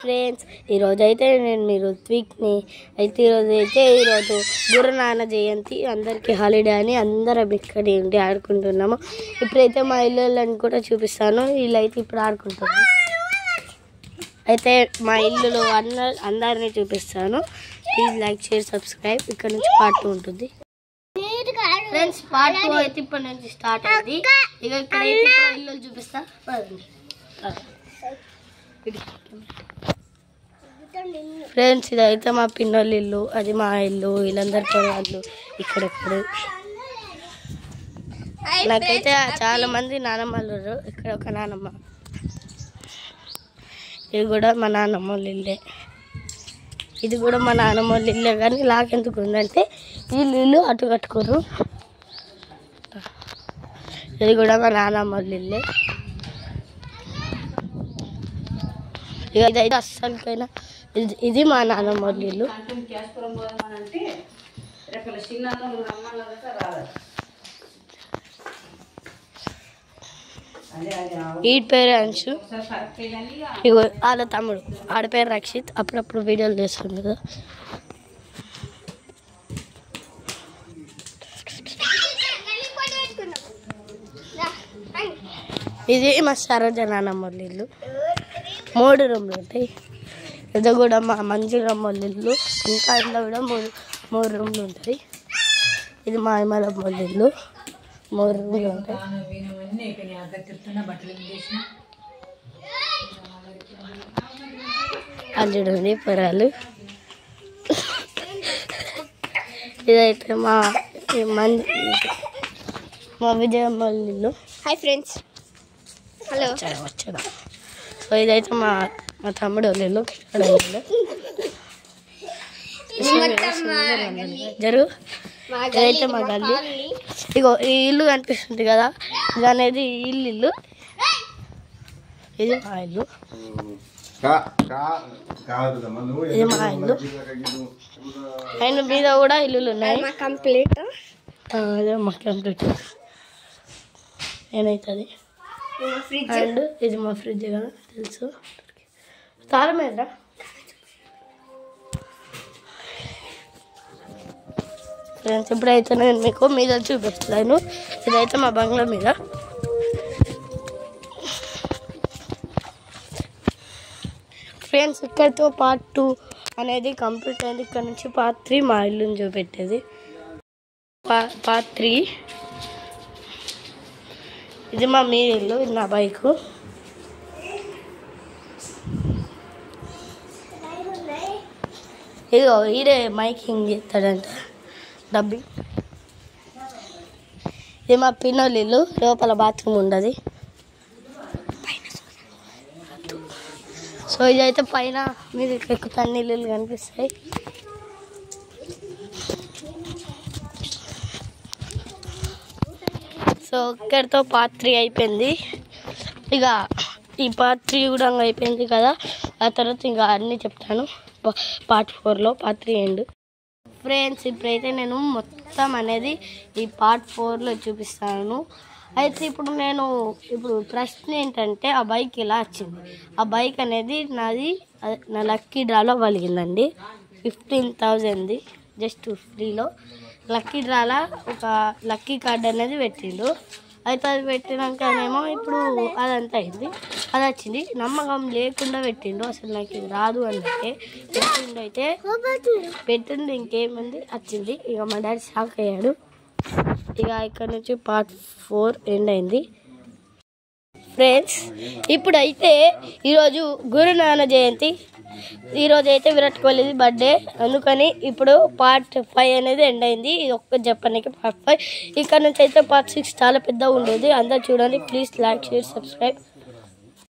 Friends ఈరోజు అయితే నేను మీ రుత్విక్ని అయితే ఈరోజు గురు నాన్న జయంతి అందరికీ హాలిడే అని అందరం ఇక్కడే ఉండి ఆడుకుంటున్నాము. ఇప్పుడైతే మా ఇల్లులను కూడా చూపిస్తాను. వీళ్ళు అయితే ఇప్పుడు ఆడుకుంటున్నాము. అయితే మా ఇల్లులో అందరినీ చూపిస్తాను. Please like share subscribe. ఇక్కడ నుంచి పార్ట్ 2 ఉంటుంది ఫ్రెండ్స్. పార్ట్ 2 అయితే ఇప్పటి నుంచి స్టార్ట్ అయింది. ఇక ఇక్కడైతే ఇల్లు చూపిస్తా. ఫ్రెండ్స్ ఇదైతే మా పిన్నోళ్ళ ఇల్లు, అది మా ఇల్లు. వీళ్ళందరితో వాళ్ళు ఇక్కడెక్కడ నాకైతే చాలా మంది నానమ్మలు. ఇక్కడ ఒక నానమ్మ, ఇది కూడా మా నానమ్మ వాళ్ళ ఇల్లే. ఇది కూడా మా నానమ్మ వాళ్ళ ఇల్లే. కానీ లాకెందుకు ఉందంటే వీళ్ళు అటు కట్టుకోరు. ఇది కూడా మా నానమ్మ వాళ్ళ ఇల్లే. ఇక ఇదైతే అస్సలకైనా ఇది మా నాన్నమ్మ వాళ్ళ ఇల్లు. వీడి పేరు అంశు, ఇగో వాళ్ళ తమ్ముడు, ఆడ పేరు రక్షిత్. అప్పుడప్పుడు వీడియోలు చేస్తుంది కదా. ఇది మా సరోజ నాన్నమ్మ వాళ్ళ ఇల్లు. 3 రూమ్లు ఉంటాయి. ఇది కూడా మా మంజులమ్మ వాళ్ళ ఇల్లు. ఇంకా ఇంట్లో కూడా 3 రూమ్లు ఉంటాయి. ఇది మా అమ్మలమ్మ వాళ్ళ ఇల్లు. 3 రూమ్లు ఉంటాయి. అల్లుడు పొరాలు. ఇదైతే మా విజయమ్మ వాళ్ళ ఇల్లు. హాయ్ ఫ్రెండ్స్, హలో వచ్చాడా. సో ఇదైతే మా తమ్ముడు వాళ్ళ ఇల్లు. జరుగు. ఇదైతే మా గల్లి. ఇగో ఈ ఇల్లు కనిపిస్తుంది కదా, ఇది అనేది ఇల్లు. ఇది మా ఇల్లు. ఇది మా ఇల్లు. అండ్ మీద కూడా ఇల్లులు ఉన్నాయి. కంప్లీట్ అదే మా కంప్లీట్ ఏమవుతుంది. అండ్ ఇది మా ఫ్రిడ్జ్ కదా, తెలుసు. తాళం ఏదా. ఫ్రెండ్స్ ఇప్పుడైతే నేను మీకు మీద చూపిస్తాను. ఇదైతే మా బంగ్లా మీద. ఫ్రెండ్స్ ఇక్కడితో పార్ట్ 2 అనేది కంప్లీట్ అయింది. ఇక్కడ నుంచి పార్ట్ 3 మా ఇల్లుని చూపెట్టేది. పార్ట్ 3 ఇది మా మీ ఇల్లు. ఇది నా బైకు. ఇదిగో ఈడే మైకింగ్ చేస్తాడంట, డబ్బింగ్. ఇది మా పిన్నోళ్ళ ఇల్లు. లోపల బాత్రూమ్ ఉండదు. సో ఇదైతే పైన మీరు ఎక్కువ అన్ని ఇల్లులు కనిపిస్తాయి. సో ఇక్కడితో పార్ట్ 3 అయిపోయింది. ఇక ఈ పార్ట్ 3 కూడా అయిపోయింది కదా. ఆ తర్వాత ఇంకా అన్నీ చెప్తాను పార్ట్ 4లో. Part 3 end. ఫ్రెండ్స్ ఇప్పుడైతే నేను మొత్తం అనేది ఈ పార్ట్ 4లో చూపిస్తాను. అయితే ఇప్పుడు ప్రశ్న ఏంటంటే, ఆ బైక్ ఇలా వచ్చింది. ఆ బైక్ అనేది నా లక్కీ డ్రాలో కలిగిందండి. 15,000ది జస్ట్ ఫ్రీలో లక్కీ డ్రాలా ఒక లక్కీ కార్డ్ అనేది పెట్టిండు. అయితే అది పెట్టినాకనేమో ఇప్పుడు అదంతా అయింది. అది వచ్చింది. నమ్మకం లేకుండా పెట్టిండు. అసలు నాకు ఇది రాదు అన్నట్టే పెట్టిండు. అయితే పెట్టింది ఇంకేముంది, వచ్చింది. ఇక మా డాడీ షాక్ అయ్యాడు. ఇక ఇక్కడ నుంచి పార్ట్ 4 ఎండ్ అయింది. ఫ్రెండ్స్ ఇప్పుడైతే ఈరోజు గురు నాన్న జయంతి. ఈరోజు అయితే విరాట్ కోహ్లీది బర్త్డే. అందుకని ఇప్పుడు పార్ట్ 5 అనేది ఎండ్ అయింది. ఇది ఒక్క చెప్పడానికి పార్ట్ 5. ఇక్కడ నుంచి అయితే పార్ట్ 6 చాలా పెద్దగా ఉండేది. అందరు చూడండి. Please like share subscribe.